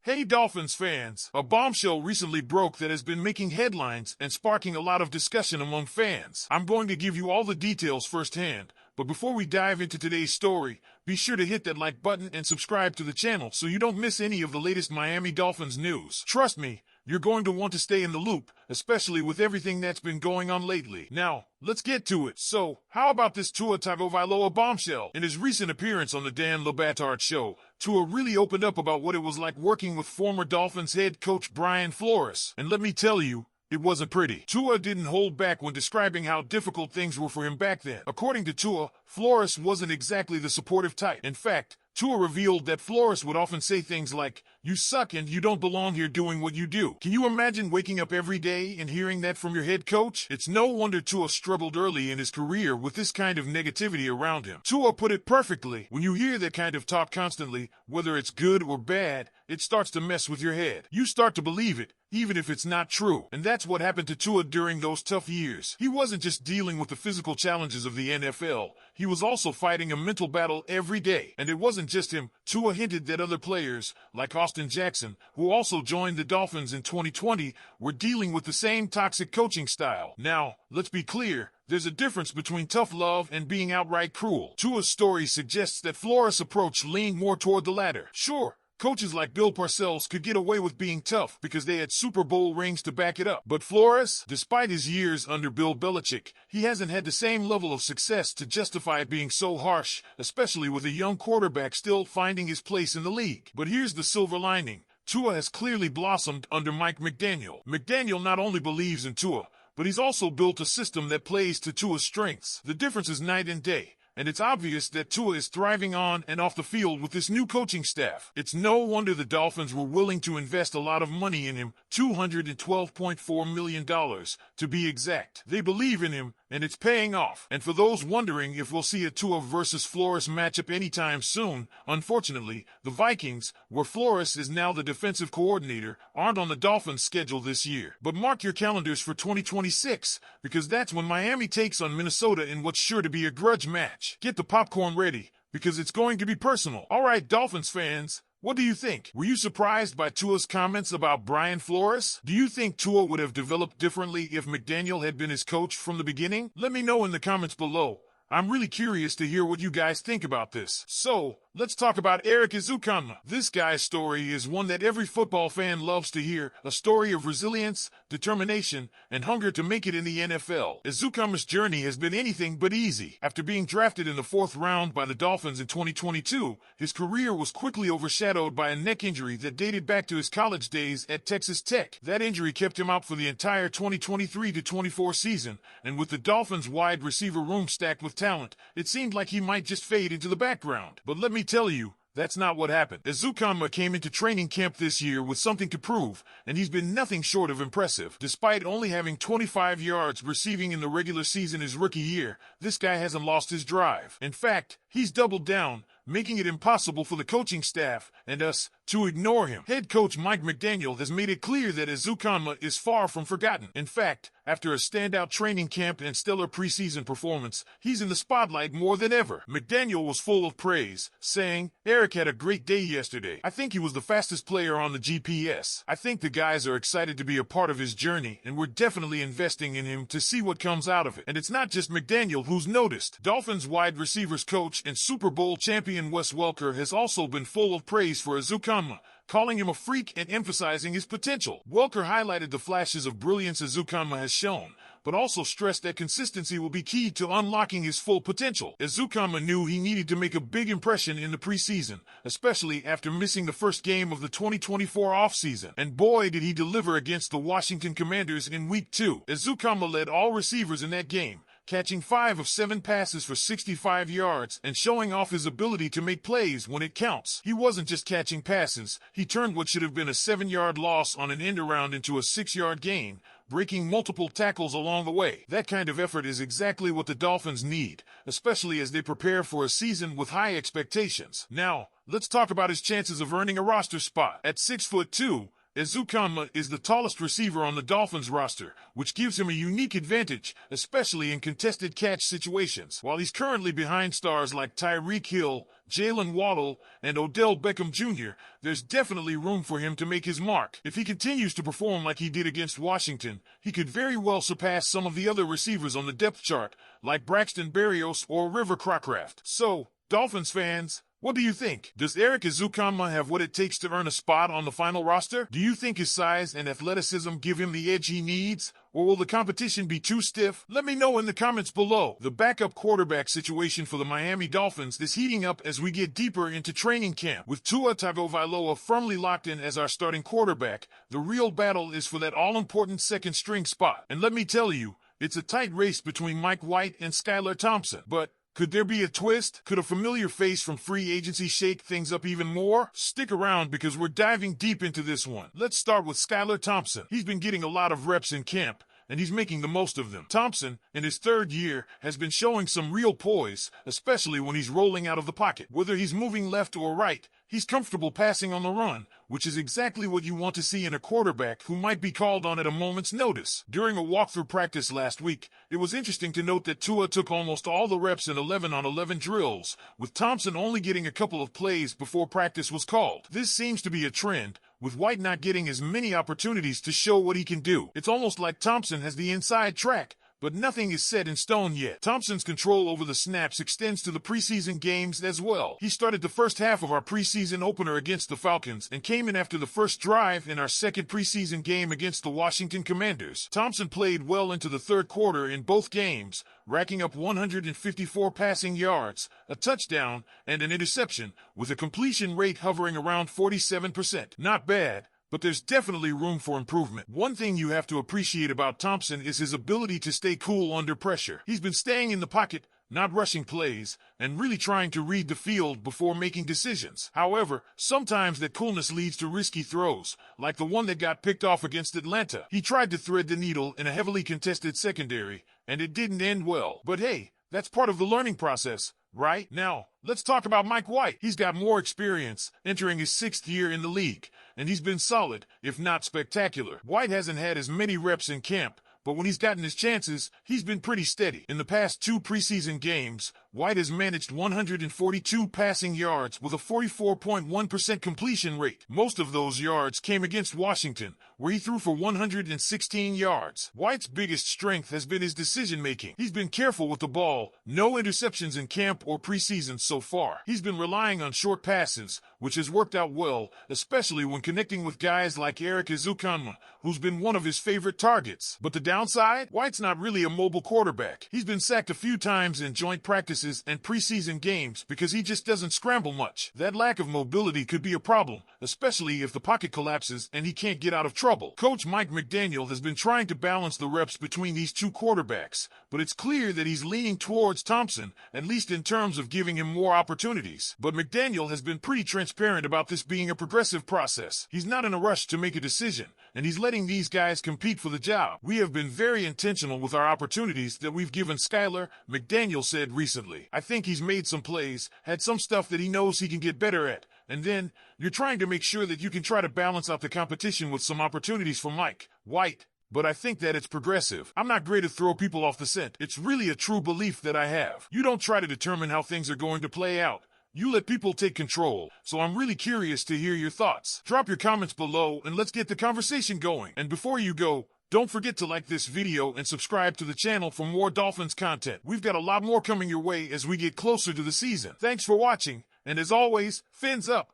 Hey Dolphins fans, a bombshell recently broke that has been making headlines and sparking a lot of discussion among fans. I'm going to give you all the details firsthand, but before we dive into today's story, be sure to hit that like button and subscribe to the channel so you don't miss any of the latest Miami Dolphins news. Trust me, you're going to want to stay in the loop, especially with everything that's been going on lately. Now, let's get to it. So, how about this Tua Tagovailoa bombshell? In his recent appearance on the Dan Le Batard show, Tua really opened up about what it was like working with former Dolphins head coach Brian Flores. And let me tell you, it wasn't pretty. Tua didn't hold back when describing how difficult things were for him back then. According to Tua, Flores wasn't exactly the supportive type. In fact, Tua revealed that Flores would often say things like, "You suck and you don't belong here doing what you do." Can you imagine waking up every day and hearing that from your head coach? It's no wonder Tua struggled early in his career with this kind of negativity around him. Tua put it perfectly. When you hear that kind of talk constantly, whether it's good or bad, it starts to mess with your head. You start to believe it, even if it's not true. And that's what happened to Tua during those tough years. He wasn't just dealing with the physical challenges of the NFL. He was also fighting a mental battle every day. And it wasn't just him. Tua hinted that other players, like Austin Jackson, who also joined the Dolphins in 2020, were dealing with the same toxic coaching style. Now, let's be clear. There's a difference between tough love and being outright cruel. Tua's story suggests that Flores' approach leaned more toward the latter. Sure, coaches like Bill Parcells could get away with being tough because they had Super Bowl rings to back it up. But Flores, despite his years under Bill Belichick, he hasn't had the same level of success to justify it being so harsh, especially with a young quarterback still finding his place in the league. But here's the silver lining. Tua has clearly blossomed under Mike McDaniel. McDaniel not only believes in Tua, but he's also built a system that plays to Tua's strengths. The difference is night and day. And it's obvious that Tua is thriving on and off the field with this new coaching staff. It's no wonder the Dolphins were willing to invest a lot of money in him, $212.4 million to be exact. They believe in him, and it's paying off. And for those wondering if we'll see a Tua versus Flores matchup anytime soon, unfortunately, the Vikings, where Flores is now the defensive coordinator, aren't on the Dolphins' schedule this year. But mark your calendars for 2026, because that's when Miami takes on Minnesota in what's sure to be a grudge match. Get the popcorn ready, because it's going to be personal. All right, Dolphins fans, what do you think? Were you surprised by Tua's comments about Brian Flores? Do you think Tua would have developed differently if McDaniel had been his coach from the beginning? Let me know in the comments below. I'm really curious to hear what you guys think about this. So, let's talk about Eric Ezukanma. This guy's story is one that every football fan loves to hear, a story of resilience, determination, and hunger to make it in the NFL. Ezukanma's journey has been anything but easy. After being drafted in the 4th round by the Dolphins in 2022, his career was quickly overshadowed by a neck injury that dated back to his college days at Texas Tech. That injury kept him out for the entire 2023-24 season, and with the Dolphins' wide receiver room stacked with talent, it seemed like he might just fade into the background. But let me tell you, that's not what happened. Ezukanma came into training camp this year with something to prove, and he's been nothing short of impressive. Despite only having 25 yards receiving in the regular season his rookie year, this guy hasn't lost his drive. In fact, he's doubled down, making it impossible for the coaching staff and us to ignore him. Head coach Mike McDaniel has made it clear that Ezukanma is far from forgotten. In fact, after a standout training camp and stellar preseason performance, he's in the spotlight more than ever. McDaniel was full of praise, saying, "Eric had a great day yesterday. I think he was the fastest player on the GPS. I think the guys are excited to be a part of his journey, and we're definitely investing in him to see what comes out of it." And it's not just McDaniel who's noticed. Dolphins wide receivers coach and Super Bowl champion Wes Welker has also been full of praise for Ezukanma, calling him a freak and emphasizing his potential. Welker highlighted the flashes of brilliance Ezukanma has shown, but also stressed that consistency will be key to unlocking his full potential. Ezukanma knew he needed to make a big impression in the preseason, especially after missing the first game of the 2024 offseason. And boy, did he deliver against the Washington Commanders in Week 2. Ezukanma led all receivers in that game, catching 5 of 7 passes for 65 yards and showing off his ability to make plays when it counts. He wasn't just catching passes, he turned what should have been a 7-yard loss on an end-around into a 6-yard gain, breaking multiple tackles along the way. That kind of effort is exactly what the Dolphins need, especially as they prepare for a season with high expectations. Now, let's talk about his chances of earning a roster spot. At 6'2", Ezukanma is the tallest receiver on the Dolphins roster, which gives him a unique advantage, especially in contested catch situations. While he's currently behind stars like Tyreek Hill, Jalen Waddle, and Odell Beckham Jr., there's definitely room for him to make his mark. If he continues to perform like he did against Washington, he could very well surpass some of the other receivers on the depth chart, like Braxton Berrios or River Crocraft. So, Dolphins fans, what do you think? Does Eric Ezukanma have what it takes to earn a spot on the final roster? Do you think his size and athleticism give him the edge he needs? Or will the competition be too stiff? Let me know in the comments below. The backup quarterback situation for the Miami Dolphins is heating up as we get deeper into training camp. With Tua Tagovailoa firmly locked in as our starting quarterback, the real battle is for that all-important second-string spot. And let me tell you, it's a tight race between Mike White and Skylar Thompson. But could there be a twist? Could a familiar face from free agency shake things up even more? Stick around because we're diving deep into this one. Let's start with Skylar Thompson. He's been getting a lot of reps in camp, and he's making the most of them. Thompson, in his third year, has been showing some real poise, especially when he's rolling out of the pocket. Whether he's moving left or right, he's comfortable passing on the run, which is exactly what you want to see in a quarterback who might be called on at a moment's notice. During a walkthrough practice last week, it was interesting to note that Tua took almost all the reps in 11-on-11 drills, with Thompson only getting a couple of plays before practice was called. This seems to be a trend, with White not getting as many opportunities to show what he can do. It's almost like Thompson has the inside track, but nothing is set in stone yet. Thompson's control over the snaps extends to the preseason games as well. He started the first half of our preseason opener against the Falcons and came in after the first drive in our second preseason game against the Washington Commanders. Thompson played well into the third quarter in both games, racking up 154 passing yards, a touchdown, and an interception, with a completion rate hovering around 47%. Not bad, but there's definitely room for improvement. One thing you have to appreciate about Thompson is his ability to stay cool under pressure. He's been staying in the pocket, not rushing plays, and really trying to read the field before making decisions. However, sometimes that coolness leads to risky throws, like the one that got picked off against Atlanta. He tried to thread the needle in a heavily contested secondary, and it didn't end well. But hey, that's part of the learning process, right? Now, let's talk about Mike White. He's got more experience, entering his 6th year in the league, and he's been solid, if not spectacular. White hasn't had as many reps in camp, but when he's gotten his chances, he's been pretty steady. In the past 2 preseason games, White has managed 142 passing yards with a 44.1% completion rate. Most of those yards came against Washington, where he threw for 116 yards. White's biggest strength has been his decision-making. He's been careful with the ball, no interceptions in camp or preseason so far. He's been relying on short passes, which has worked out well, especially when connecting with guys like Eric Ezukanma, who's been one of his favorite targets. But the downside? White's not really a mobile quarterback. He's been sacked a few times in joint practices and preseason games because he just doesn't scramble much. That lack of mobility could be a problem, especially if the pocket collapses and he can't get out of trouble. Coach Mike McDaniel has been trying to balance the reps between these two quarterbacks, but it's clear that he's leaning towards Thompson, at least in terms of giving him more opportunities. But McDaniel has been pretty transparent about this being a progressive process. He's not in a rush to make a decision, and he's letting these guys compete for the job. We have been very intentional with our opportunities that we've given Skylar, McDaniel said recently. I think he's made some plays, had some stuff that he knows he can get better at, and then you're trying to make sure that you can try to balance out the competition with some opportunities for Mike White. But I think that it's progressive. I'm not great to throw people off the scent. It's really a true belief that I have. You don't try to determine how things are going to play out. You let people take control, so I'm really curious to hear your thoughts. Drop your comments below and let's get the conversation going. And before you go, don't forget to like this video and subscribe to the channel for more Dolphins content. We've got a lot more coming your way as we get closer to the season. Thanks for watching, and as always, fins up.